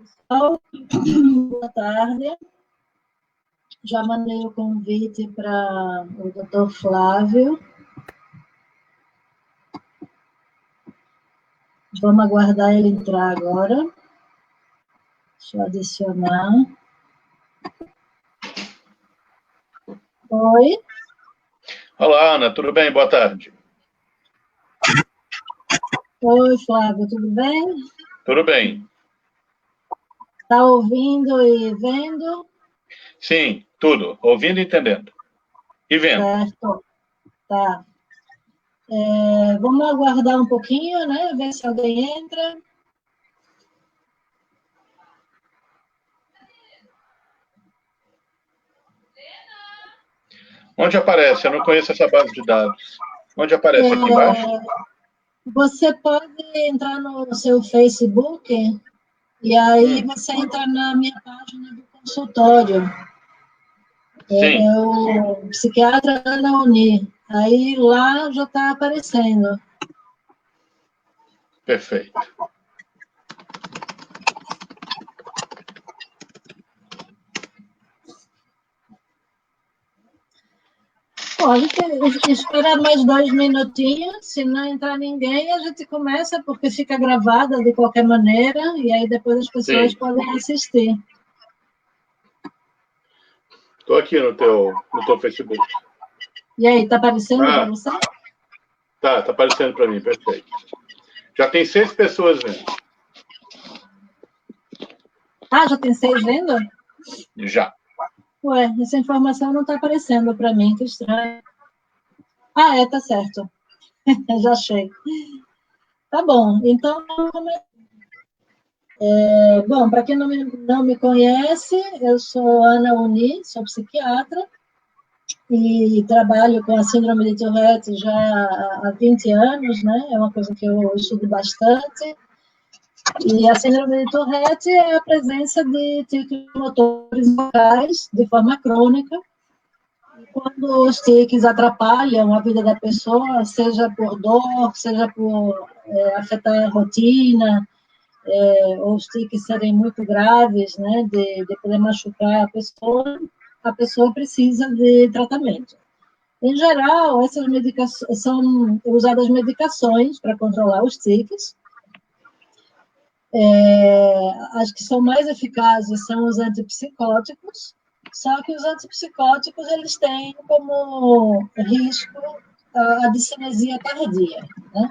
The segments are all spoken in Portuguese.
Pessoal, boa tarde. Já mandei o convite para o Dr. Flávio. Vamos aguardar ele entrar agora. Deixa eu adicionar. Oi. Olá, Ana, tudo bem? Boa tarde. Oi, Flávio, tudo bem? Tudo bem. Está ouvindo e vendo? Sim, tudo. Ouvindo e entendendo. E vendo. Certo. Tá. Vamos aguardar um pouquinho, né? Ver se alguém entra. Onde aparece? Eu não conheço essa base de dados. Onde aparece? Aqui embaixo? Você pode entrar no seu Facebook e aí você entra na minha página do consultório. Sim. É o psiquiatra Ana Uni. Aí lá já está aparecendo. Perfeito. Pode esperar mais 2 minutinhos, se não entrar ninguém, a gente começa, porque fica gravada de qualquer maneira, e aí depois as pessoas podem assistir. Estou aqui no teu Facebook. E aí, está aparecendo para você? Tá aparecendo para mim, perfeito. Já tem 6 pessoas vendo. Ah, já tem 6 vendo? Já. Ué, essa informação não está aparecendo para mim, que estranho. Ah, tá certo. Já achei. Tá bom, então, bom, para quem não me conhece, eu sou Ana Uni, sou psiquiatra e trabalho com a síndrome de Tourette já há 20 anos, né? É uma coisa que eu estudo bastante. E a síndrome de Tourette é a presença de tiques motores vocais de forma crônica. Quando os tiques atrapalham a vida da pessoa, seja por dor, seja por afetar a rotina, ou os tiques serem muito graves, né, de poder machucar a pessoa precisa de tratamento. Em geral, essas medicações são usadas medicações para controlar os tiques. As que são mais eficazes são os antipsicóticos, só que os antipsicóticos eles têm como risco a discinesia tardia, né?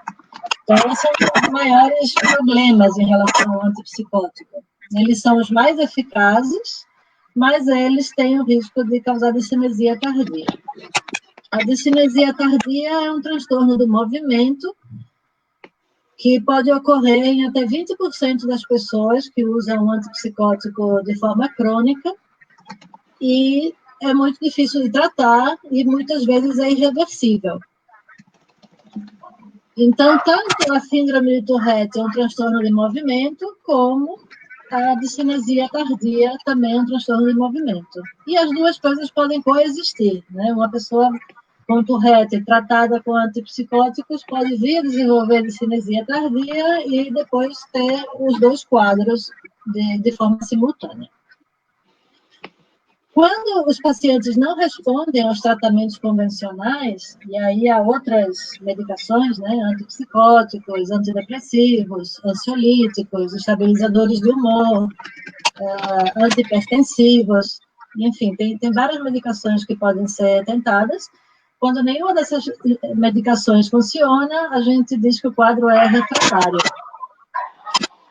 Então, esses são os maiores problemas em relação ao antipsicótico. Eles são os mais eficazes, mas eles têm o risco de causar discinesia tardia. A discinesia tardia é um transtorno do movimento que pode ocorrer em até 20% das pessoas que usam antipsicótico de forma crônica e é muito difícil de tratar e muitas vezes é irreversível. Então, tanto a síndrome de Tourette é um transtorno de movimento, como a discinesia tardia também é um transtorno de movimento. E as duas coisas podem coexistir, né? Uma pessoa com Tourette tratada com antipsicóticos pode vir a desenvolver discinesia tardia e depois ter os dois quadros de forma simultânea. Quando os pacientes não respondem aos tratamentos convencionais, e aí há outras medicações, né, antipsicóticos, antidepressivos, ansiolíticos, estabilizadores de humor, antihipertensivos, enfim, tem várias medicações que podem ser tentadas. Quando nenhuma dessas medicações funciona, a gente diz que o quadro é refratário.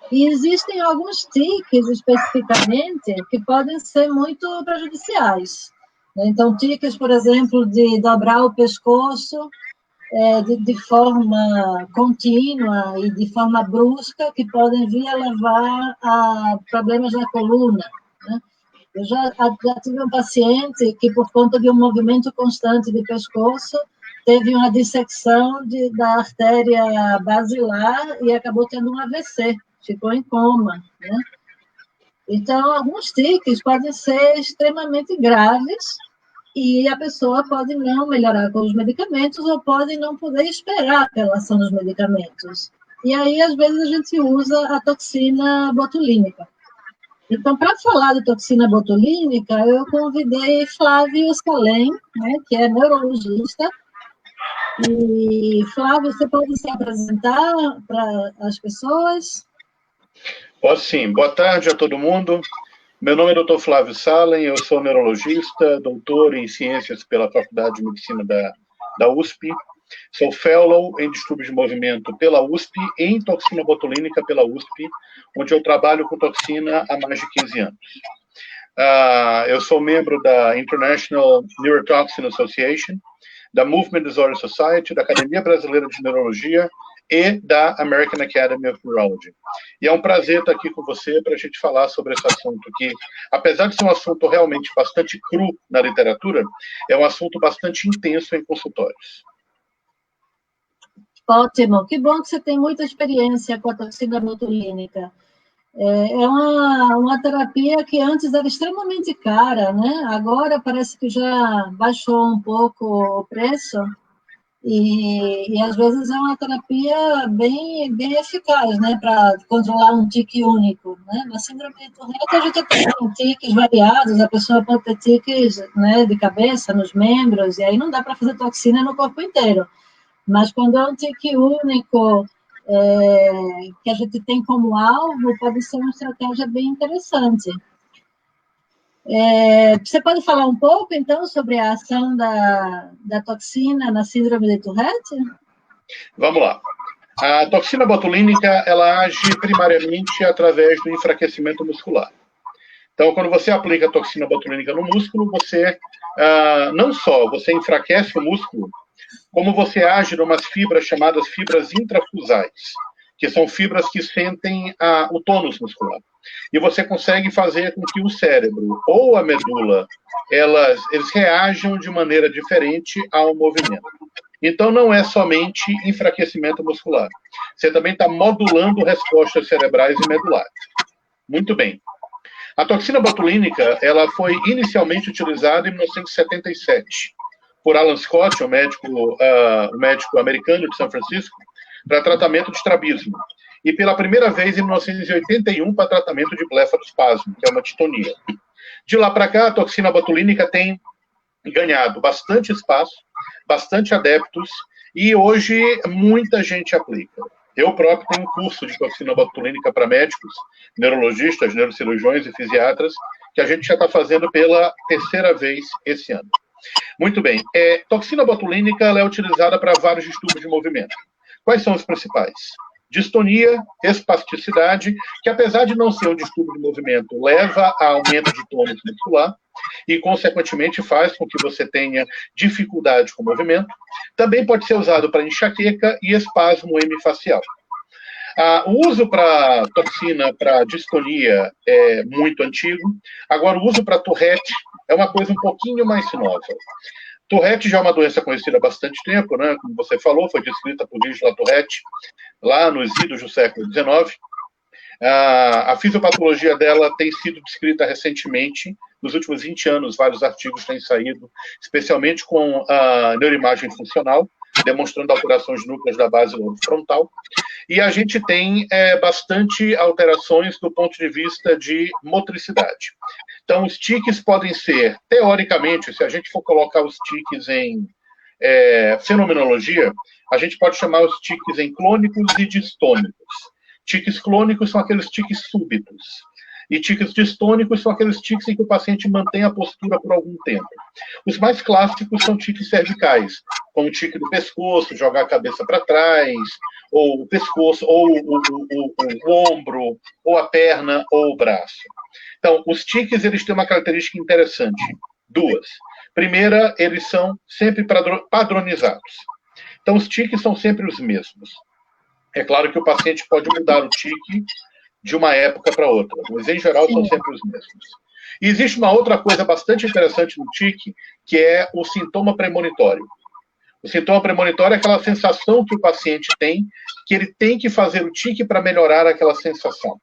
E existem alguns tiques, especificamente, que podem ser muito prejudiciais. Então, tiques, por exemplo, de dobrar o pescoço de forma contínua e de forma brusca, que podem vir a levar a problemas na coluna, né? Eu já tive um paciente que, por conta de um movimento constante de pescoço, teve uma dissecção da artéria basilar e acabou tendo um AVC. Ficou em coma, né? Então, alguns tiques podem ser extremamente graves e a pessoa pode não melhorar com os medicamentos ou pode não poder esperar pela ação dos medicamentos. E aí, às vezes, a gente usa a toxina botulínica. Então, para falar de toxina botulínica, eu convidei Flávio Salem, né, que é neurologista. E, Flávio, você pode se apresentar para as pessoas? Posso sim. Boa tarde a todo mundo. Meu nome é Dr. Flávio Salem, eu sou neurologista, doutor em ciências pela Faculdade de Medicina da USP. Sou fellow em distúrbios de movimento pela USP e em toxina botulínica pela USP, onde eu trabalho com toxina há mais de 15 anos. Eu sou membro da International Neurotoxin Association, da Movement Disorder Society, da Academia Brasileira de Neurologia e da American Academy of Neurology. E é um prazer estar aqui com você para a gente falar sobre esse assunto que, apesar de ser um assunto realmente bastante cru na literatura, é um assunto bastante intenso em consultórios. Ótimo, que bom que você tem muita experiência com a toxina botulínica. É uma terapia que antes era extremamente cara, né? Agora parece que já baixou um pouco o preço e às vezes é uma terapia bem eficaz, né? Para controlar um tique único, né? Na síndrome de Tourette a gente tem tiques variados, a pessoa pode ter tiques, né, de cabeça, nos membros, e aí não dá para fazer toxina no corpo inteiro. Mas quando é um tique único, que a gente tem como alvo, pode ser uma estratégia bem interessante. Você pode falar um pouco, então, sobre a ação da toxina na síndrome de Tourette? Vamos lá. A toxina botulínica, ela age primariamente através do enfraquecimento muscular. Então, quando você aplica a toxina botulínica no músculo, você não só você enfraquece o músculo, como você age em umas fibras chamadas fibras intrafusais, que são fibras que sentem o tônus muscular. E você consegue fazer com que o cérebro ou a medula, eles reajam de maneira diferente ao movimento. Então, não é somente enfraquecimento muscular. Você também está modulando respostas cerebrais e medulares. Muito bem. A toxina botulínica, ela foi inicialmente utilizada em 1977 por Alan Scott, o médico americano de São Francisco, para tratamento de estrabismo. E pela primeira vez em 1981 para tratamento de blefarospasmo, que é uma distonia. De lá para cá, a toxina botulínica tem ganhado bastante espaço, bastante adeptos, e hoje muita gente aplica. Eu próprio tenho um curso de toxina botulínica para médicos, neurologistas, neurocirurgiões e fisiatras, que a gente já está fazendo pela terceira vez esse ano. Muito bem. Toxina botulínica ela é utilizada para vários distúrbios de movimento. Quais são os principais? Distonia, espasticidade, que apesar de não ser um distúrbio de movimento, leva a aumento de tônus muscular e, consequentemente, faz com que você tenha dificuldade com o movimento. Também pode ser usado para enxaqueca e espasmo hemifacial. O uso para toxina, para distonia, é muito antigo. Agora, o uso para Tourette é uma coisa um pouquinho mais nova. Tourette já é uma doença conhecida há bastante tempo, né? Como você falou, foi descrita por Gilles Latourette lá nos idos do século XIX. A fisiopatologia dela tem sido descrita recentemente, nos últimos 20 anos, vários artigos têm saído, especialmente com a neuroimagem funcional, demonstrando alterações de núcleos da base frontal. E a gente tem bastante alterações do ponto de vista de motricidade. Então, os tiques podem ser, teoricamente, se a gente for colocar os tiques em fenomenologia, a gente pode chamar os tiques em clônicos e distônicos. Tiques clônicos são aqueles tiques súbitos. E tiques distônicos são aqueles tiques em que o paciente mantém a postura por algum tempo. Os mais clássicos são tiques cervicais, como o tique do pescoço, jogar a cabeça para trás, ou o pescoço, ou o ombro, ou a perna, ou o braço. Então, os tiques, eles têm uma característica interessante. Duas. Primeira, eles são sempre padronizados. Então, os tiques são sempre os mesmos. É claro que o paciente pode mudar o tique de uma época para outra, mas, em geral, são sempre os mesmos. E existe uma outra coisa bastante interessante no tique, que é o sintoma premonitório. O sintoma premonitório é aquela sensação que o paciente tem, que ele tem que fazer o tique para melhorar aquela sensação.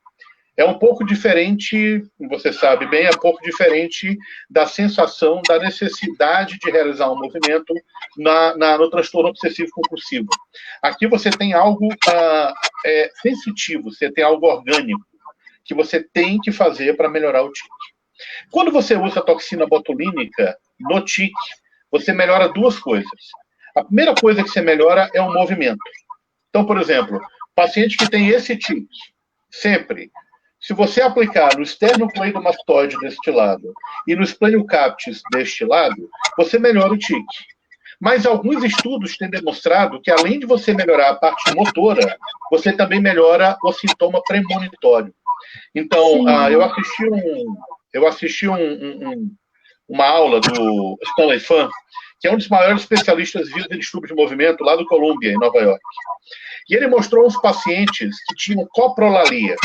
É um pouco diferente, como você sabe bem, é um pouco diferente da sensação, da necessidade de realizar um movimento no transtorno obsessivo compulsivo. Aqui você tem algo sensitivo, você tem algo orgânico, que você tem que fazer para melhorar o tique. Quando você usa a toxina botulínica no tique, você melhora duas coisas. A primeira coisa que você melhora é o movimento. Então, por exemplo, paciente que tem esse tique, sempre, se você aplicar no esternocleidomastoide deste lado e no espleniocaptis deste lado, você melhora o tique. Mas alguns estudos têm demonstrado que, além de você melhorar a parte motora, você também melhora o sintoma premonitório. Então, eu assisti uma aula do Stanley Phan, que é um dos maiores especialistas em distúrbio de movimento lá do Columbia, em Nova York. E ele mostrou uns pacientes que tinham coprolalia,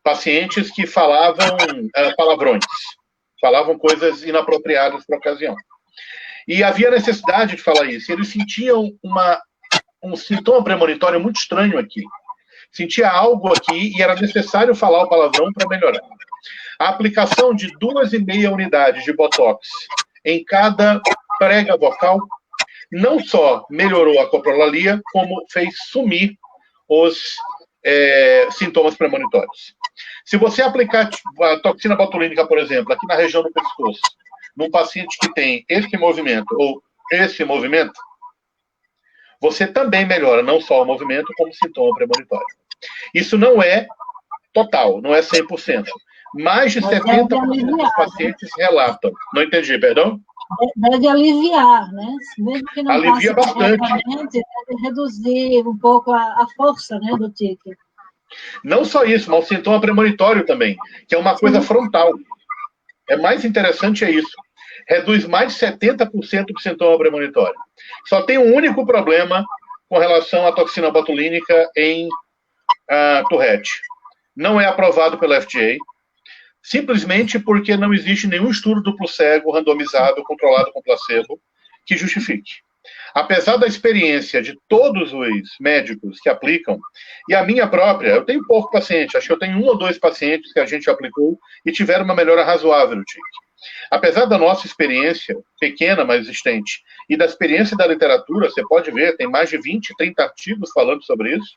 pacientes que falavam palavrões, falavam coisas inapropriadas para a ocasião. E havia necessidade de falar isso. Eles sentiam um sintoma premonitório muito estranho aqui. Sentia algo aqui e era necessário falar o palavrão para melhorar. A aplicação de 2,5 unidades de Botox em cada prega vocal não só melhorou a coprolalia, como fez sumir os sintomas premonitórios. Se você aplicar a toxina botulínica, por exemplo, aqui na região do pescoço, num paciente que tem esse movimento ou esse movimento, você também melhora não só o movimento, como o sintoma premonitório. Isso não é total, não é 100%. Mais de 70% dos pacientes relatam. Não entendi, perdão? Deve aliviar, né? Mesmo que não alivia bastante. Deve reduzir um pouco a força, né, do tique. Não só isso, mas o sintoma premonitório também, que é uma coisa frontal. É mais interessante é isso. Reduz mais de 70% do sintoma premonitório. Só tem um único problema com relação à toxina botulínica em Tourette. Não é aprovado pela FDA, simplesmente porque não existe nenhum estudo duplo cego, randomizado, controlado com placebo, que justifique. Apesar da experiência de todos os médicos que aplicam, e a minha própria, eu tenho pouco paciente, acho que eu tenho 1 ou 2 pacientes que a gente aplicou e tiveram uma melhora razoável no tique. Apesar da nossa experiência, pequena, mas existente, e da experiência da literatura, você pode ver, tem mais de 20, 30 artigos falando sobre isso,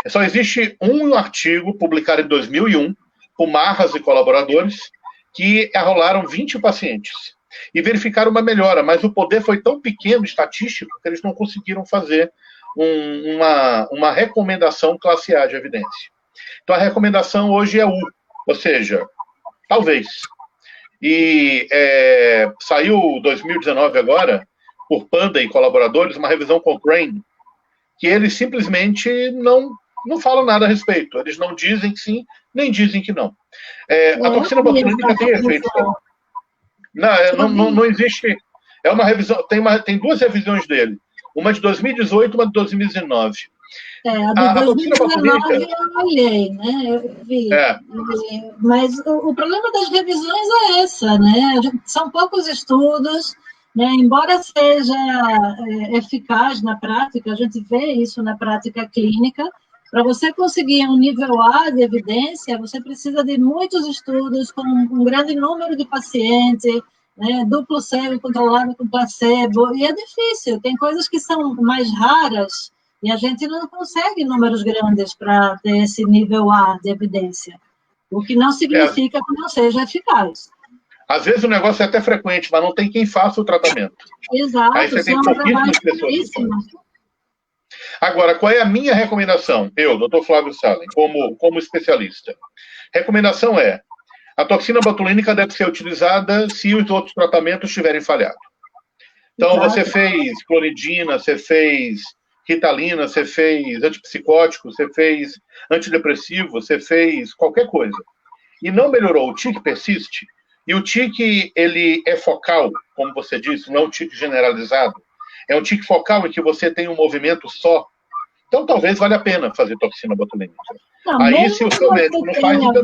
só existe um artigo publicado em 2001, por Marras e colaboradores, que arrolaram 20 pacientes e verificaram uma melhora, mas o poder foi tão pequeno, estatístico, que eles não conseguiram fazer uma recomendação classe A de evidência. Então, a recomendação hoje é U, ou seja, talvez. E saiu 2019 agora, por Panda e colaboradores, uma revisão Cochrane, que eles simplesmente não falam nada a respeito. Eles não dizem que sim, nem dizem que não. A toxina botulínica tem efeitos. Não existe. É uma revisão. Tem 2 revisões dele. Uma de 2018 e uma de 2019. A de 2019 eu olhei, né? Eu vi. Mas o problema das revisões é essa, né? São poucos estudos, né? Embora seja eficaz na prática, a gente vê isso na prática clínica. Para você conseguir um nível A de evidência, você precisa de muitos estudos com um grande número de pacientes, né, duplo cego controlado com placebo, e é difícil. Tem coisas que são mais raras e a gente não consegue números grandes para ter esse nível A de evidência, o que não significa que não seja eficaz. Às vezes o negócio é até frequente, mas não tem quem faça o tratamento. Exato. Aí você tem pouquíssimas pessoas. Agora, qual é a minha recomendação? Eu, Dr. Flávio Salem, como especialista. Recomendação é: a toxina botulínica deve ser utilizada se os outros tratamentos tiverem falhado. Então, você fez clonidina, você fez ritalina, você fez antipsicótico, você fez antidepressivo, você fez qualquer coisa. E não melhorou, o tique persiste. E o tique, ele é focal, como você disse, não é um tique generalizado. É um tique focal em que você tem um movimento só. Então, talvez valha a pena fazer toxina botulínica. Aí, se o seu médico não faz, então...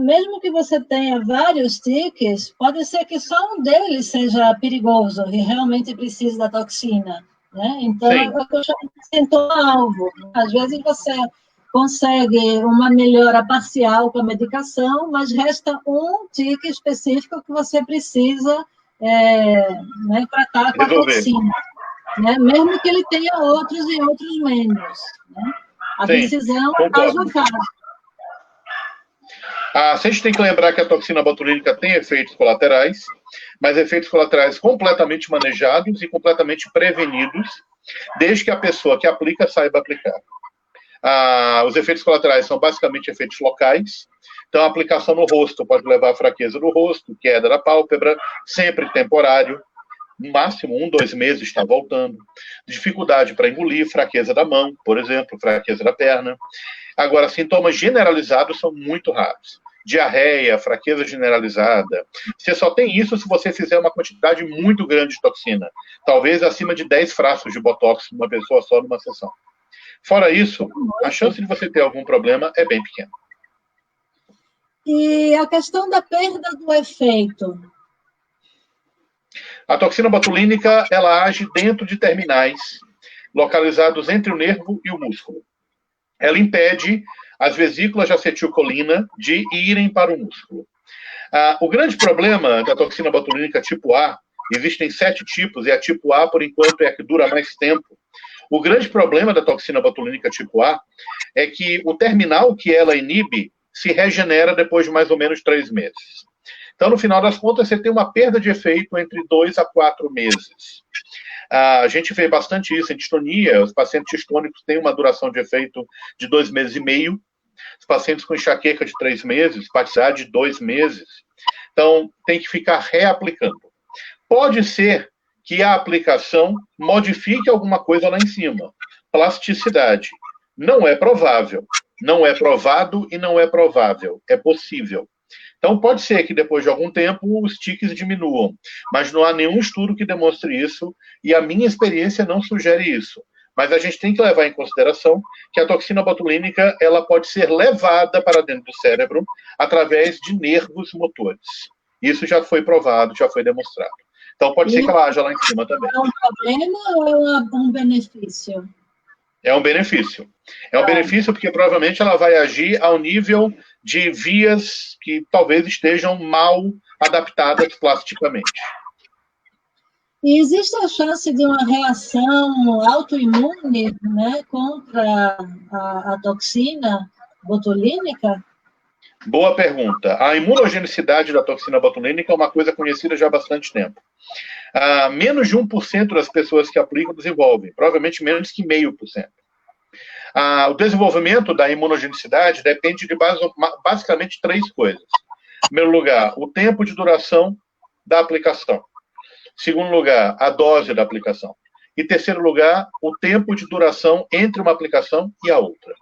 Mesmo que você tenha vários tiques, pode ser que só um deles seja perigoso e realmente precise da toxina. Né? Então, eu chamo de sintoma-alvo. Às vezes você consegue uma melhora parcial com a medicação, mas resta um tique específico que você precisa tratar com a toxina. Né? Mesmo que ele tenha outros e outros menos. Né? A decisão caso a caso. A gente tem que lembrar que a toxina botulínica tem efeitos colaterais, mas efeitos colaterais completamente manejados e completamente prevenidos, desde que a pessoa que aplica saiba aplicar. Os efeitos colaterais são basicamente efeitos locais. Então, a aplicação no rosto pode levar a fraqueza do rosto, queda da pálpebra, sempre temporário. No máximo, 1, 2 meses está voltando. Dificuldade para engolir, fraqueza da mão, por exemplo, fraqueza da perna. Agora, sintomas generalizados são muito raros. Diarreia, fraqueza generalizada. Você só tem isso se você fizer uma quantidade muito grande de toxina. Talvez acima de 10 frascos de botox numa pessoa só numa sessão. Fora isso, a chance de você ter algum problema é bem pequena. E a questão da perda do efeito? A toxina botulínica, ela age dentro de terminais localizados entre o nervo e o músculo. Ela impede as vesículas de acetilcolina de irem para o músculo. O grande problema da toxina botulínica tipo A, existem 7 tipos, e a tipo A, por enquanto, é a que dura mais tempo. O grande problema da toxina botulínica tipo A é que o terminal que ela inibe se regenera depois de mais ou menos 3 meses. Então, no final das contas, você tem uma perda de efeito entre 2 a 4 meses. A gente vê bastante isso em distonia. Os pacientes distônicos têm uma duração de efeito de 2 meses e meio. Os pacientes com enxaqueca de 3 meses, paticidade de 2 meses. Então, tem que ficar reaplicando. Pode ser que a aplicação modifique alguma coisa lá em cima. Plasticidade. Não é provável. Não é provado e não é provável. É possível. Então, pode ser que depois de algum tempo os tiques diminuam, mas não há nenhum estudo que demonstre isso, e a minha experiência não sugere isso. Mas a gente tem que levar em consideração que a toxina botulínica ela pode ser levada para dentro do cérebro através de nervos motores. Isso já foi provado, já foi demonstrado. Então, pode ser que ela haja lá em cima também. É um problema ou é um benefício? É um benefício. É um benefício porque provavelmente ela vai agir ao nível de vias que talvez estejam mal adaptadas plasticamente. E existe a chance de uma reação autoimune, né, contra a toxina botulínica? Boa pergunta. A imunogenicidade da toxina botulínica é uma coisa conhecida já há bastante tempo. Menos de 1% das pessoas que aplicam desenvolvem, provavelmente menos que 0,5%. O desenvolvimento da imunogenicidade depende de basicamente 3 coisas. Em primeiro lugar, o tempo de duração da aplicação. Em segundo lugar, a dose da aplicação. E em terceiro lugar, o tempo de duração entre uma aplicação e a outra.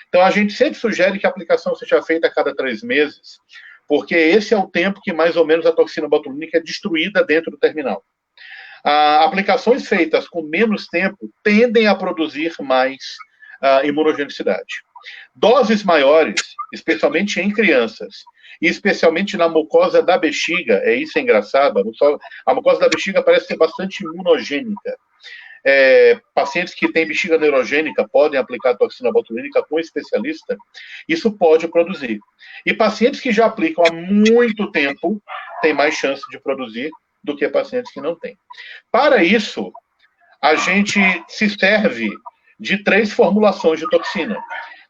Então, a gente sempre sugere que a aplicação seja feita a cada 3 meses, porque esse é o tempo que mais ou menos a toxina botulínica é destruída dentro do terminal. Aplicações feitas com menos tempo tendem a produzir mais imunogenicidade. Doses maiores, especialmente em crianças, e especialmente na mucosa da bexiga, isso é engraçado, a mucosa da bexiga parece ser bastante imunogênica. Pacientes que têm bexiga neurogênica podem aplicar toxina botulínica com especialista, isso pode produzir. E pacientes que já aplicam há muito tempo têm mais chance de produzir do que pacientes que não têm. Para isso, a gente se serve de 3 formulações de toxina.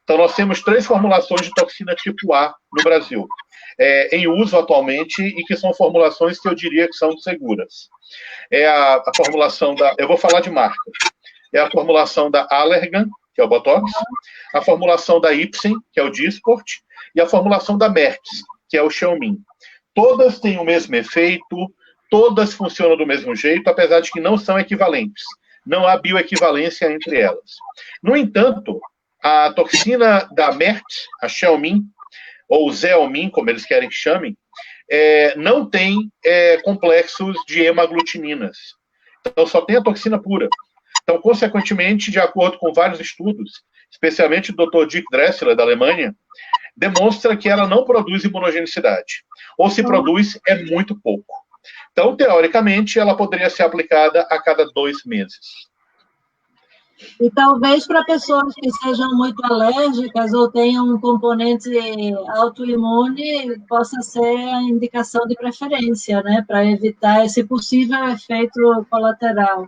Então, nós temos 3 formulações de toxina tipo A no Brasil, em uso atualmente, e que são formulações que eu diria que são seguras. É a formulação da... Eu vou falar de marca. É a formulação da Allergan, que é o Botox, a formulação da Ipsen, que é o Dysport, e a formulação da Merck, que é o Xiaomin. Todas têm o mesmo efeito, todas funcionam do mesmo jeito, apesar de que não são equivalentes. Não há bioequivalência entre elas. No entanto, a toxina da Merck, a Xiaomin, ou Xeomin, como eles querem que chamem, não tem complexos de hemaglutininas. Então, só tem a toxina pura. Então, consequentemente, de acordo com vários estudos, especialmente o Dr. Dick Dressler, da Alemanha, demonstra que ela não produz imunogenicidade. Ou se produz, é muito pouco. Então, teoricamente, ela poderia ser aplicada a cada 2 meses. E talvez para pessoas que sejam muito alérgicas ou tenham um componente autoimune, possa ser a indicação de preferência, né, para evitar esse possível efeito colateral.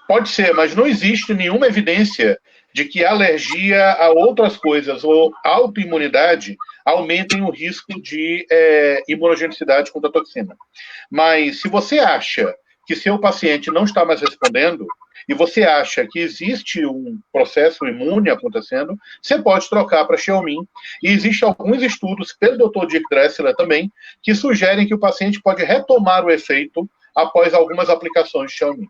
Pode ser, mas não existe nenhuma evidência de que alergia a outras coisas ou autoimunidade aumentem o risco de imunogenicidade contra a toxina. Mas se você acha que seu paciente não está mais respondendo e você acha que existe um processo imune acontecendo, você pode trocar para Xeomin. E existem alguns estudos, pelo Dr. Dirk Dressler também, que sugerem que o paciente pode retomar o efeito após algumas aplicações de Xeomin.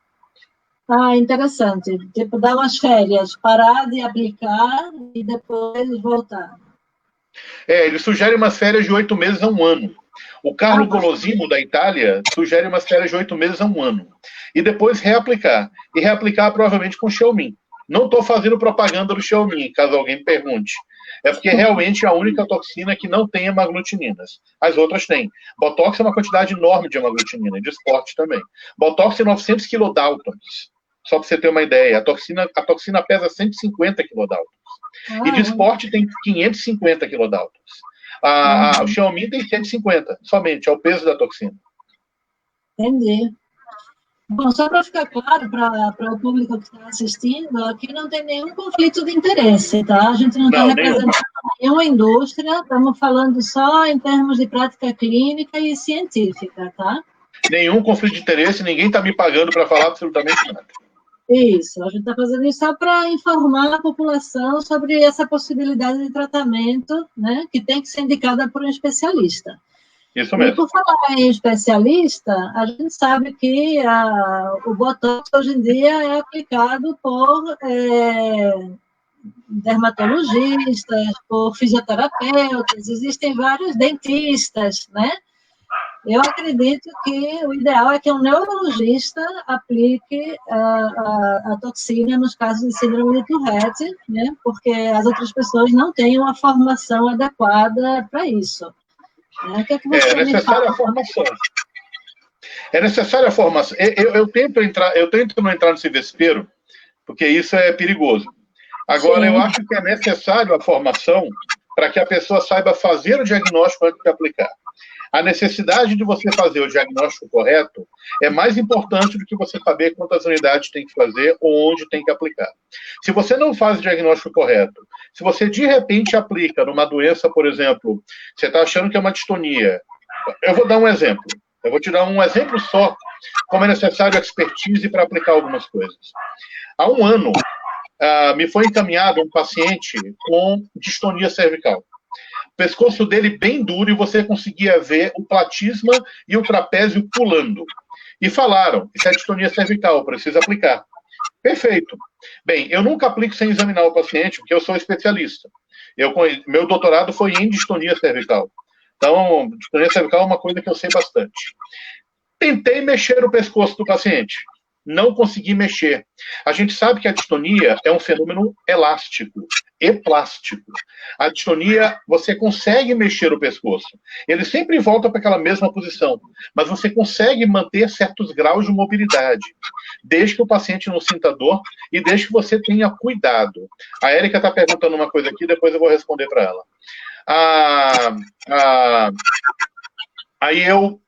Ah, interessante. Tipo, dar umas férias, parar de aplicar e depois voltar. Ele sugere umas férias de 8 meses a 1 ano. O Carlo Colosimo, da Itália, sugere umas férias de 8 meses a 1 ano. E depois reaplicar. E reaplicar provavelmente com Xeomin. Não estou fazendo propaganda do Xeomin, caso alguém pergunte. É porque realmente é a única toxina que não tem hemaglutininas. As outras têm. Botox é uma quantidade enorme de hemaglutinina, de esporte também. Botox tem 900 kilodaltons. Só para você ter uma ideia. A toxina pesa 150 kilodaltons. E de esporte tem 550 kilodaltons. O Xeomin tem 150, somente, é o peso da toxina. Entendi. Bom, só para ficar claro para o público que está assistindo, aqui não tem nenhum conflito de interesse, tá? A gente não está representando nenhuma indústria, estamos falando só em termos de prática clínica e científica, tá? Nenhum conflito de interesse, ninguém está me pagando para falar absolutamente nada. Isso, a gente está fazendo isso só para informar a população sobre essa possibilidade de tratamento, né, que tem que ser indicada por um especialista. Isso mesmo. E por falar em especialista, a gente sabe que o Botox hoje em dia é aplicado por dermatologistas, por fisioterapeutas, existem vários dentistas, né? Eu acredito que o ideal é que um neurologista aplique a toxina nos casos de síndrome de Tourette, né? Porque as outras pessoas não têm uma formação adequada para isso. Né? O que é que você necessária a formação. É necessária a formação. Eu tento não entrar nesse vespeiro, porque isso é perigoso. Agora, eu acho que é necessário a formação para que a pessoa saiba fazer o diagnóstico antes de aplicar. A necessidade de você fazer o diagnóstico correto é mais importante do que você saber quantas unidades tem que fazer ou onde tem que aplicar. Se você não faz o diagnóstico correto, se você de repente aplica numa doença, por exemplo, você está achando que é uma distonia. Eu vou dar um exemplo. Eu vou te dar um exemplo só, como é necessário expertise para aplicar algumas coisas. Há 1 ano, me foi encaminhado um paciente com distonia cervical. O pescoço dele bem duro e você conseguia ver o platisma e o trapézio pulando. E falaram, isso é distonia cervical, precisa aplicar. Perfeito. Bem, eu nunca aplico sem examinar o paciente, porque eu sou especialista. Meu doutorado foi em distonia cervical. Então, distonia cervical é uma coisa que eu sei bastante. Tentei mexer o pescoço do paciente. Não consegui mexer. A gente sabe que a distonia é um fenômeno elástico e plástico. A distonia, você consegue mexer o pescoço. Ele sempre volta para aquela mesma posição, mas você consegue manter certos graus de mobilidade, desde que o paciente não sinta dor e desde que você tenha cuidado. A Érica está perguntando uma coisa aqui, depois eu vou responder para ela. Aí eu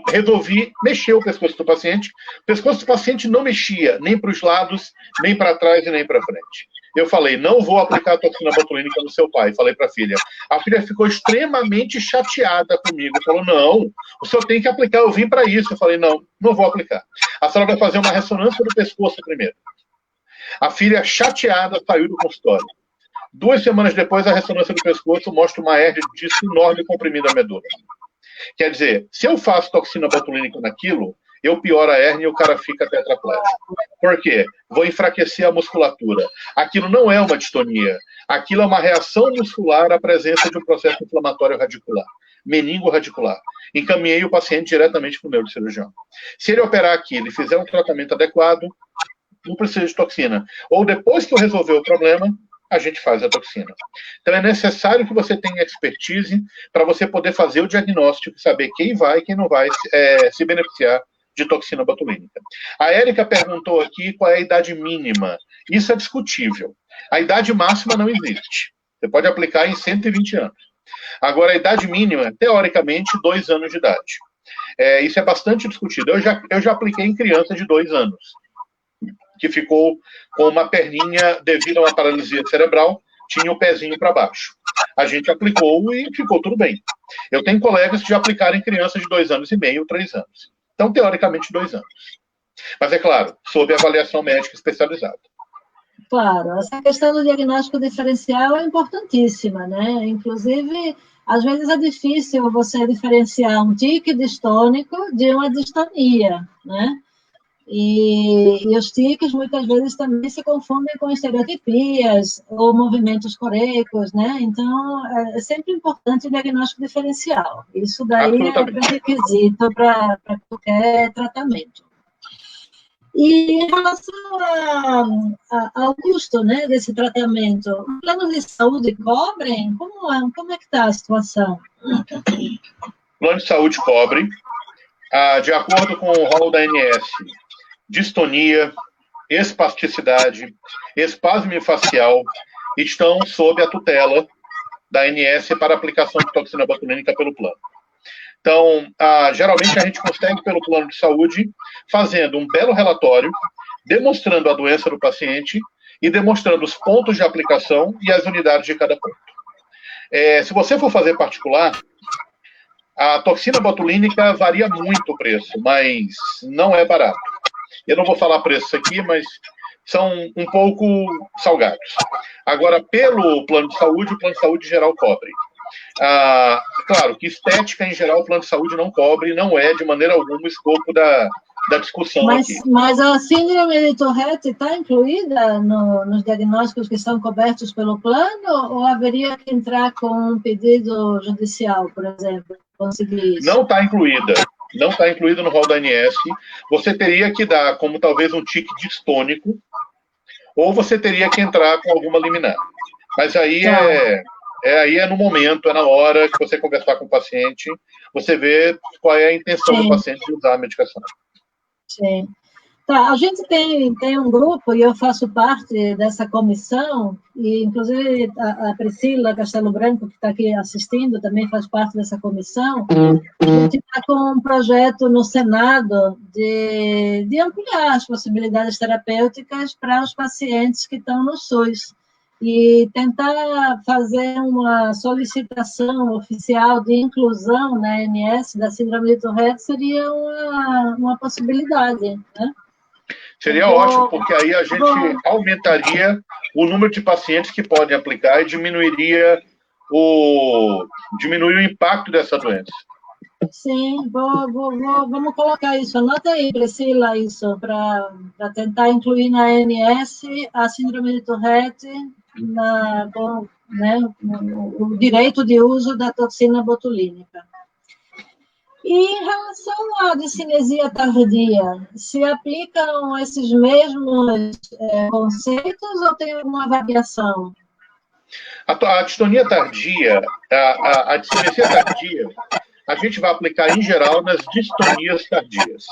resolvi mexer o pescoço do paciente. O pescoço do paciente não mexia, nem para os lados, nem para trás e nem para frente. Eu falei, não vou aplicar a toxina botulínica no seu pai. Falei para a filha. A filha ficou extremamente chateada comigo. Falou, não, o senhor tem que aplicar, eu vim para isso. Eu falei, não vou aplicar. A senhora vai fazer uma ressonância do pescoço primeiro. A filha, chateada, saiu do consultório. 2 semanas depois, a ressonância do pescoço mostra uma hérnia de disco enorme comprimida à medula. Quer dizer, se eu faço toxina botulínica naquilo, eu pioro a hérnia e o cara fica tetraplégico. Por quê? Vou enfraquecer a musculatura. Aquilo não é uma distonia. Aquilo é uma reação muscular à presença de um processo inflamatório radicular, meningo radicular. Encaminhei o paciente diretamente para o neurocirurgião. Se ele operar aquilo e fizer um tratamento adequado, não precisa de toxina. Ou depois que eu resolver o problema, a gente faz a toxina. Então, é necessário que você tenha expertise para você poder fazer o diagnóstico e saber quem vai e quem não vai se beneficiar de toxina botulínica. A Érica perguntou aqui qual é a idade mínima. Isso é discutível. A idade máxima não existe. Você pode aplicar em 120 anos. Agora, a idade mínima, teoricamente, 2 anos de idade. Isso é bastante discutido. Eu já apliquei em criança de 2 anos. que ficou com uma perninha devido a uma paralisia cerebral, tinha o pezinho para baixo. A gente aplicou e ficou tudo bem. Eu tenho colegas que já aplicaram em crianças de 2 anos e meio, 3 anos. Então, teoricamente, 2 anos. Mas, é claro, sob avaliação médica especializada. Claro, essa questão do diagnóstico diferencial é importantíssima, né? Inclusive, às vezes é difícil você diferenciar um tique distônico de uma distonia, né? E os tiques, muitas vezes, também se confundem com estereotipias ou movimentos coreicos, né? Então, é sempre importante o diagnóstico diferencial. Isso daí é pré-requisito para qualquer tratamento. E em relação ao custo, né, desse tratamento, os planos de saúde cobrem? Como é que está a situação? O plano de saúde cobre, de acordo com o rol da ANS, distonia, espasticidade, espasmo facial, estão sob a tutela da ANS para aplicação de toxina botulínica pelo plano. Então, geralmente a gente consegue, pelo plano de saúde, fazendo um belo relatório, demonstrando a doença do paciente e demonstrando os pontos de aplicação e as unidades de cada ponto. Se você for fazer particular, a toxina botulínica varia muito o preço, mas não é barato. Eu não vou falar preços aqui, mas são um pouco salgados. Agora, pelo plano de saúde, o plano de saúde geral cobre. Claro que estética, em geral, o plano de saúde não cobre, não é, de maneira alguma, o escopo da discussão aqui. Mas a síndrome de Tourette está incluída nos diagnósticos que são cobertos pelo plano, ou haveria que entrar com um pedido judicial, por exemplo, conseguir isso? Não está incluída. Não está incluída no rol da ANS. Você teria que dar como talvez um tique distônico, ou você teria que entrar com alguma liminar. Mas aí aí é no momento, é na hora que você conversar com o paciente, você vê qual é a intenção do paciente de usar a medicação. Sim. Tá, a gente tem um grupo, e eu faço parte dessa comissão, e inclusive a Priscila Castelo Branco, que está aqui assistindo, também faz parte dessa comissão. A gente está com um projeto no Senado de ampliar as possibilidades terapêuticas para os pacientes que estão no SUS. E tentar fazer uma solicitação oficial de inclusão na ANS da síndrome de Tourette seria uma possibilidade, né? Seria ótimo, porque aí a gente aumentaria o número de pacientes que podem aplicar e diminuiria o impacto dessa doença. Sim, vamos colocar isso. Anota aí, Priscila, isso, para tentar incluir na ANS a síndrome de Tourette, o direito de uso da toxina botulínica. E em relação à discinesia tardia, se aplicam esses mesmos conceitos ou tem alguma variação? A distonia tardia, a discinesia tardia, a gente vai aplicar em geral nas distonias tardias.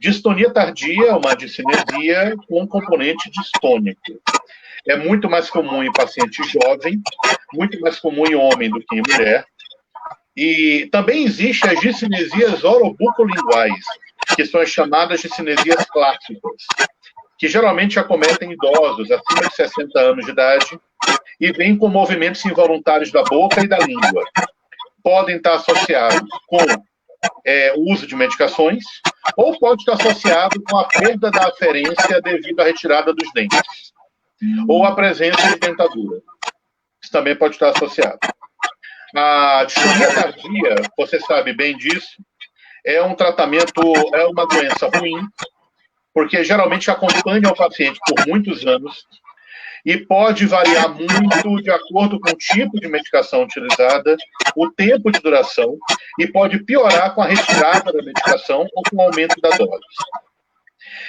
Distonia tardia é uma discinesia com um componente distônico. É muito mais comum em paciente jovem, muito mais comum em homem do que em mulher. E também existem as discinesias orobucolinguais, que são as chamadas discinesias clássicas, que geralmente acometem idosos acima de 60 anos de idade e vêm com movimentos involuntários da boca e da língua. Podem estar associados com o uso de medicações ou pode estar associado com a perda da aferência devido à retirada dos dentes ou a presença de dentadura. Isso também pode estar associado. A distonia tardia, você sabe bem disso, é um tratamento, é uma doença ruim, porque geralmente acompanha o paciente por muitos anos e pode variar muito de acordo com o tipo de medicação utilizada, o tempo de duração, e pode piorar com a retirada da medicação ou com o aumento da dose.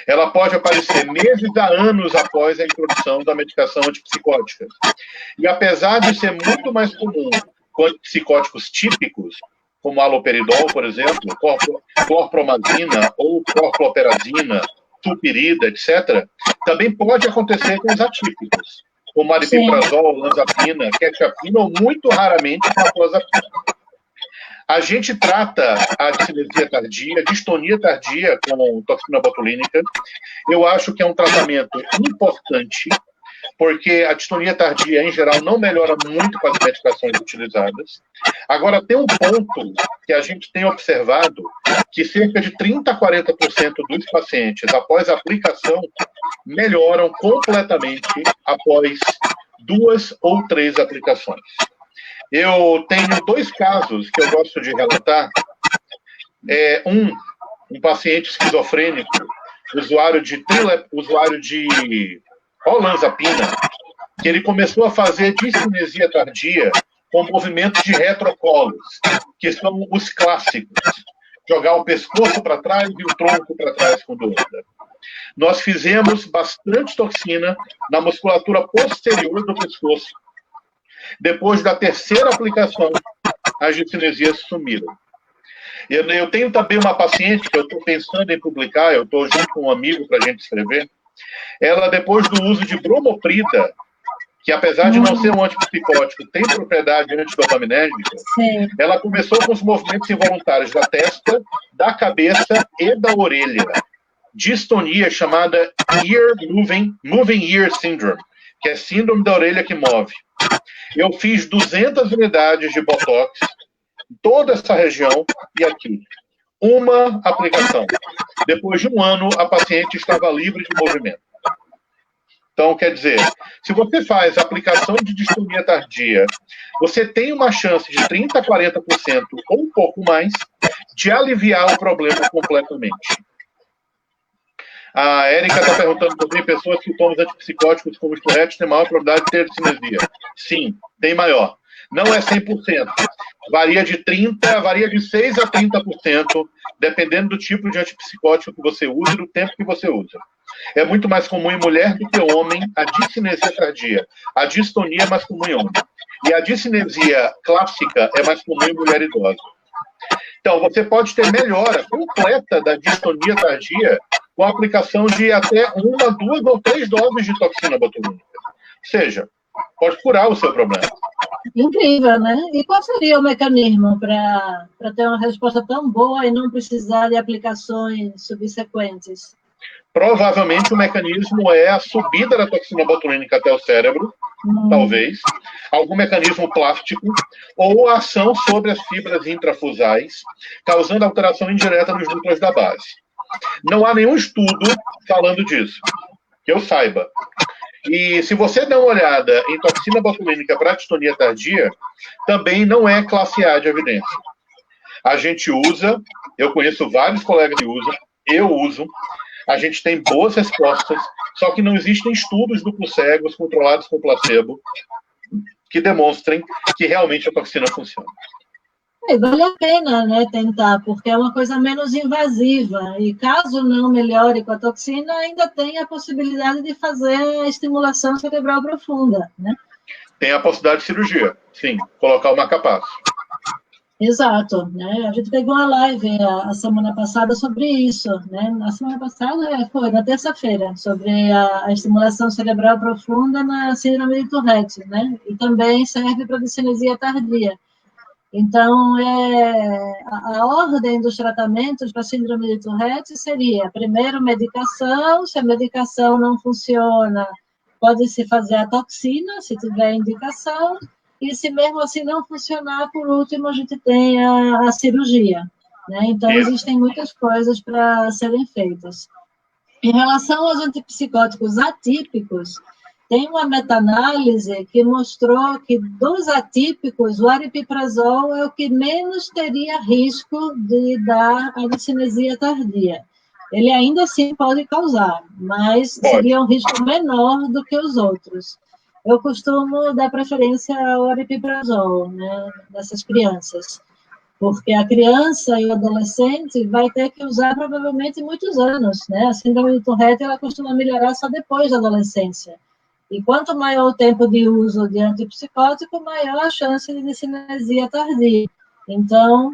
Ela pode aparecer meses a anos após a introdução da medicação antipsicótica. E apesar de ser muito mais comum com antipsicóticos típicos, como aloperidol, por exemplo, clorpromazina ou clorproperazina, sulpirida, etc., também pode acontecer com os atípicos, como aripiprazol, lanzapina, quetiapina ou, muito raramente, com a clozapina. A gente trata a discinesia tardia, a distonia tardia com toxina botulínica. Eu acho que é um tratamento importante, porque a distonia tardia, em geral, não melhora muito com as medicações utilizadas. Agora, tem um ponto que a gente tem observado, que cerca de 30% a 40% dos pacientes, após a aplicação, melhoram completamente após 2 ou 3 aplicações. Eu tenho 2 casos que eu gosto de relatar. Um paciente esquizofrênico, usuário de olanzapina, que ele começou a fazer discinesia tardia com movimentos de retrocolos, que são os clássicos. Jogar o pescoço para trás e o tronco para trás com dúvida. Nós fizemos bastante toxina na musculatura posterior do pescoço. Depois da 3ª aplicação, as discinesias sumiram. Eu tenho também uma paciente que eu estou pensando em publicar, eu estou junto com um amigo para a gente escrever. Ela, depois do uso de bromoprida, que apesar de não ser um antipsicótico, tem propriedade antidopaminérgica, ela começou com os movimentos involuntários da testa, da cabeça e da orelha. Distonia chamada Moving Ear Syndrome, que é síndrome da orelha que move. Eu fiz 200 unidades de Botox em toda essa região e aqui. Uma aplicação. Depois de 1 ano, a paciente estava livre de movimento. Então, quer dizer, se você faz aplicação de distonia tardia, você tem uma chance de 30% a 40% ou um pouco mais de aliviar o problema completamente. A Érica está perguntando também, pessoas que tomam antipsicóticos como os Tourette têm maior probabilidade de ter discinesia. Sim, tem maior. Não é 100%. Varia de 6% a 30%, dependendo do tipo de antipsicótico que você usa e do tempo que você usa. É muito mais comum em mulher do que homem a discinesia tardia. A distonia é mais comum em homem. E a discinesia clássica é mais comum em mulher idosa. Então, você pode ter melhora completa da distonia tardia com a aplicação de até 1, 2 ou 3 doses de toxina botulínica. Ou seja, pode curar o seu problema. Incrível, né? E qual seria o mecanismo para ter uma resposta tão boa e não precisar de aplicações subsequentes? Provavelmente o mecanismo é a subida da toxina botulínica até o cérebro, talvez, algum mecanismo plástico, ou a ação sobre as fibras intrafusais, causando alteração indireta nos núcleos da base. Não há nenhum estudo falando disso, que eu saiba. E se você der uma olhada em toxina botulínica para distonia tardia, também não é classe A de evidência. A gente usa, eu conheço vários colegas que usam, eu uso, a gente tem boas respostas, só que não existem estudos duplos cegos controlados com placebo que demonstrem que realmente a toxina funciona. Vale a pena, né, tentar, porque é uma coisa menos invasiva, e caso não melhore com a toxina, ainda tem a possibilidade de fazer a estimulação cerebral profunda, né? Tem a possibilidade de cirurgia, sim, colocar o marca-passo. Exato, né? A gente pegou uma live a semana passada sobre isso, né? Na semana passada, foi na terça-feira, sobre a estimulação cerebral profunda na síndrome de Tourette, né? E também serve para discinesia tardia. Então, a ordem dos tratamentos para síndrome de Tourette seria, primeiro, medicação. Se a medicação não funciona, pode-se fazer a toxina, se tiver indicação. E se mesmo assim não funcionar, por último, a gente tem a cirurgia, né? Então, existem muitas coisas para serem feitas. Em relação aos antipsicóticos atípicos, tem uma meta-análise que mostrou que dos atípicos, o aripiprazol é o que menos teria risco de dar a discinesia tardia. Ele ainda assim pode causar, mas seria um risco menor do que os outros. Eu costumo dar preferência ao aripiprazol, né, nessas crianças, porque a criança e o adolescente vai ter que usar provavelmente muitos anos, né? A síndrome de Tourette, ela costuma melhorar só depois da adolescência. E quanto maior o tempo de uso de antipsicótico, maior a chance de discinesia tardia. Então,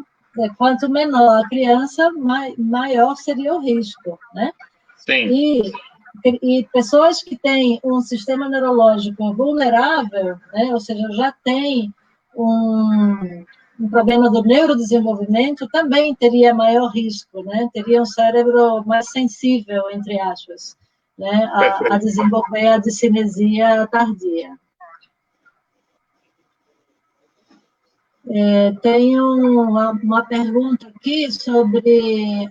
quanto menor a criança, maior seria o risco, né? Sim. E pessoas que têm um sistema neurológico vulnerável, né, ou seja, já tem um problema do neurodesenvolvimento, também teria maior risco, né? Teria um cérebro mais sensível, entre aspas, né? A desenvolver a discinesia tardia. Tem uma pergunta aqui sobre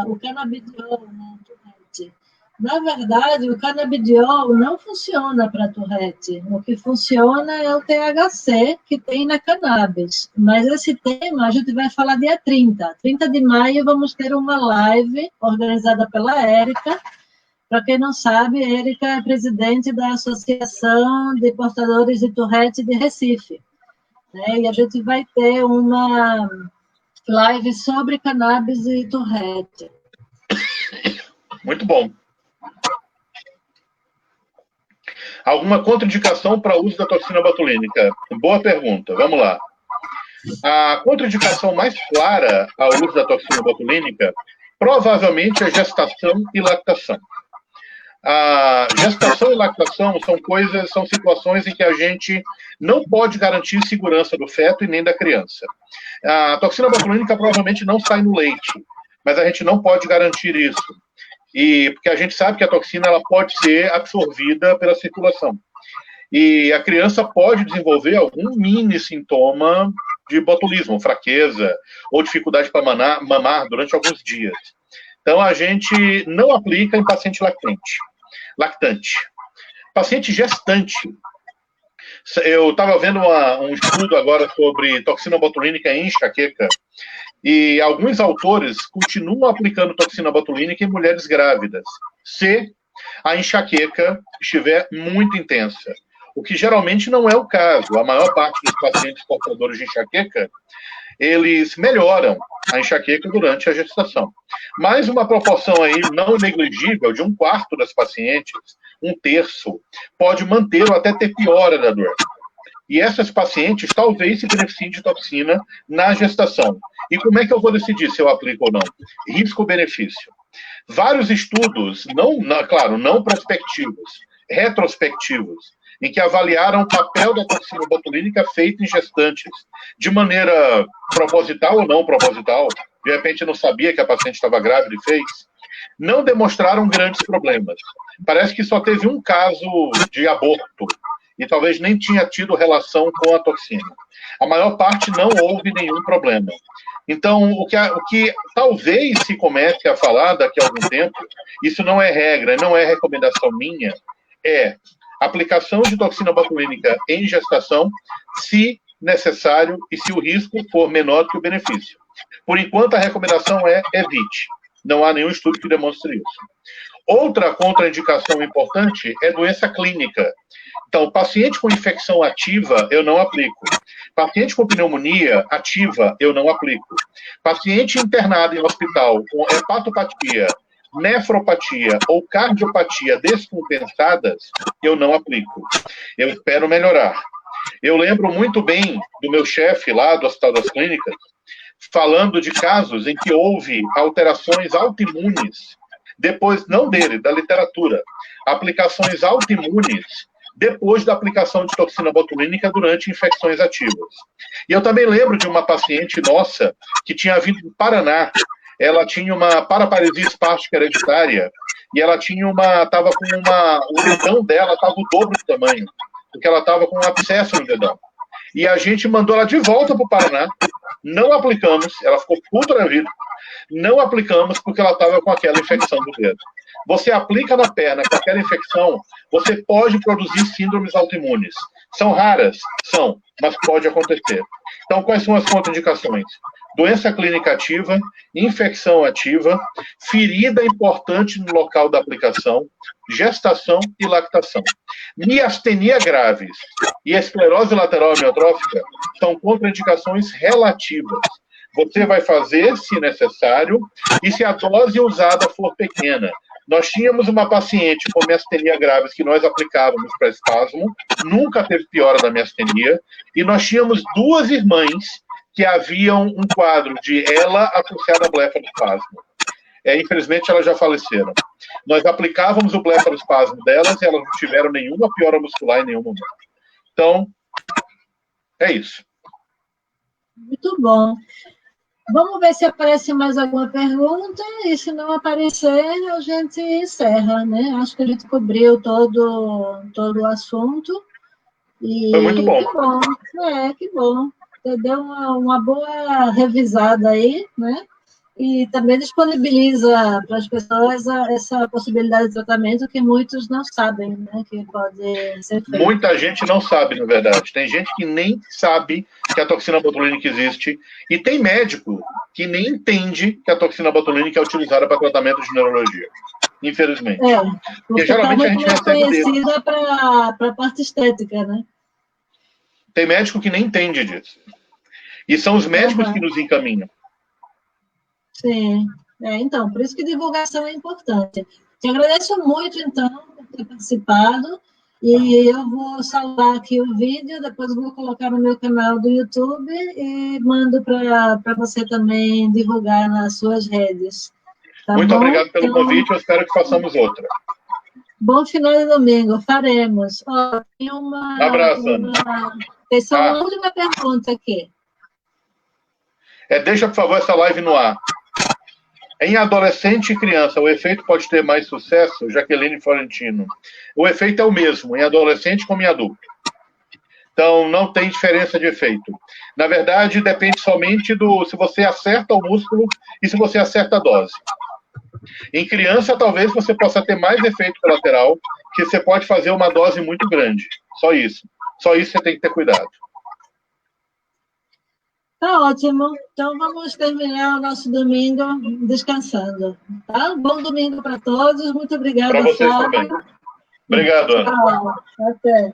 o canabidiol na Tourette. Na verdade, o canabidiol não funciona para Tourette. O que funciona é o THC que tem na cannabis. Mas esse tema a gente vai falar dia 30. 30 de maio vamos ter uma live organizada pela Érica. Para quem não sabe, Érica é presidente da Associação de Portadores de Tourette de Recife. E a gente vai ter uma live sobre cannabis e Tourette. Muito bom. Alguma contraindicação para o uso da toxina botulínica? Boa pergunta. Vamos lá. A contraindicação mais clara ao uso da toxina botulínica provavelmente é gestação e lactação. A gestação e lactação são situações em que a gente não pode garantir segurança do feto e nem da criança. A toxina botulínica provavelmente não sai no leite, mas a gente não pode garantir isso. Porque a gente sabe que a toxina ela pode ser absorvida pela circulação. E a criança pode desenvolver algum mini sintoma de botulismo, fraqueza ou dificuldade para mamar durante alguns dias. Então, a gente não aplica em paciente lactante. Paciente gestante. Eu estava vendo um estudo agora sobre toxina botulínica em enxaqueca, e alguns autores continuam aplicando toxina botulínica em mulheres grávidas, se a enxaqueca estiver muito intensa. O que geralmente não é o caso. A maior parte dos pacientes portadores de enxaqueca, eles melhoram a enxaqueca durante a gestação. Mas uma proporção aí não negligível de 1/4 das pacientes, 1/3, pode manter ou até ter piora da dor. E essas pacientes talvez se beneficiem de toxina na gestação. E como é que eu vou decidir se eu aplico ou não? Risco-benefício. Vários estudos, claro, não prospectivos, retrospectivos, em que avaliaram o papel da toxina botulínica feita em gestantes, de maneira proposital ou não proposital, de repente não sabia que a paciente estava grávida e fez, não demonstraram grandes problemas. Parece que só teve um caso de aborto, e talvez nem tinha tido relação com a toxina. A maior parte não houve nenhum problema. Então, o que talvez se comece a falar daqui a algum tempo, isso não é regra, não é recomendação minha, é aplicação de toxina botulínica em gestação, se necessário e se o risco for menor do que o benefício. Por enquanto, a recomendação é evite. Não há nenhum estudo que demonstre isso. Outra contraindicação importante é doença clínica. Então, paciente com infecção ativa, eu não aplico. Paciente com pneumonia ativa, eu não aplico. Paciente internado em hospital com hepatopatia, nefropatia ou cardiopatia descompensadas, eu não aplico. Eu espero melhorar. Eu lembro muito bem do meu chefe lá do Hospital das Clínicas, falando de casos em que houve alterações autoimunes, depois, não dele, da literatura, aplicações autoimunes depois da aplicação de toxina botulínica durante infecções ativas. E eu também lembro de uma paciente nossa que tinha vindo do Paraná. Ela tinha uma paraparesia espástica hereditária e ela estava com o dedão dela estava o dobro do tamanho, porque ela estava com um abscesso no dedão. E a gente mandou ela de volta para o Paraná, não aplicamos, ela ficou puta da vida, não aplicamos porque ela estava com aquela infecção do dedo. Você aplica na perna com aquela infecção, você pode produzir síndromes autoimunes. São raras? São, mas pode acontecer. Então, quais são as contraindicações? Doença clínica ativa, infecção ativa, ferida importante no local da aplicação, gestação e lactação. Miastenia graves e esclerose lateral amiotrófica são contraindicações relativas. Você vai fazer, se necessário, e se a dose usada for pequena. Nós tínhamos uma paciente com miastenia graves que nós aplicávamos para espasmo, nunca teve piora da miastenia, e nós tínhamos 2 irmãs que haviam um quadro de ela associada a blefarospasmo. Infelizmente, elas já faleceram. Nós aplicávamos o blefarospasmo delas e elas não tiveram nenhuma piora muscular em nenhum momento. Então, é isso. Muito bom. Vamos ver se aparece mais alguma pergunta, e se não aparecer, a gente encerra, né? Acho que a gente cobriu todo o assunto, Foi muito e bom. que bom. Você deu uma boa revisada aí, né? E também disponibiliza para as pessoas essa possibilidade de tratamento que muitos não sabem, né? Que pode ser feito. Muita gente não sabe, na verdade. Tem gente que nem sabe que a toxina botulínica existe, e tem médico que nem entende que a toxina botulínica é utilizada para tratamento de neurologia. Infelizmente. Porque geralmente a gente mais recebe conhecida para a parte estética, né? Tem médico que nem entende disso. E são os médicos que nos encaminham. Sim. Então, por isso que divulgação é importante. Te agradeço muito, então, por ter participado. E eu vou salvar aqui o vídeo, depois vou colocar no meu canal do YouTube e mando para você também divulgar nas suas redes. Tá Muito bom? obrigado pelo convite, eu espero que façamos outra. Bom final de domingo, faremos. Tem Um abraço, Ana. Tem só uma última pergunta aqui. Deixa, por favor, essa live no ar. Em adolescente e criança, o efeito pode ter mais sucesso? Jaqueline Florentino. O efeito é o mesmo, em adolescente como em adulto. Então, não tem diferença de efeito. Na verdade, depende somente se você acerta o músculo e se você acerta a dose. Em criança, talvez você possa ter mais efeito colateral, que você pode fazer uma dose muito grande. Só isso. Só isso você tem que ter cuidado. Tá ótimo. Então, vamos terminar o nosso domingo descansando. Tá? Bom domingo para todos. Muito obrigada, Para vocês Flávio. também. Obrigado, Ana. Tchau. Até.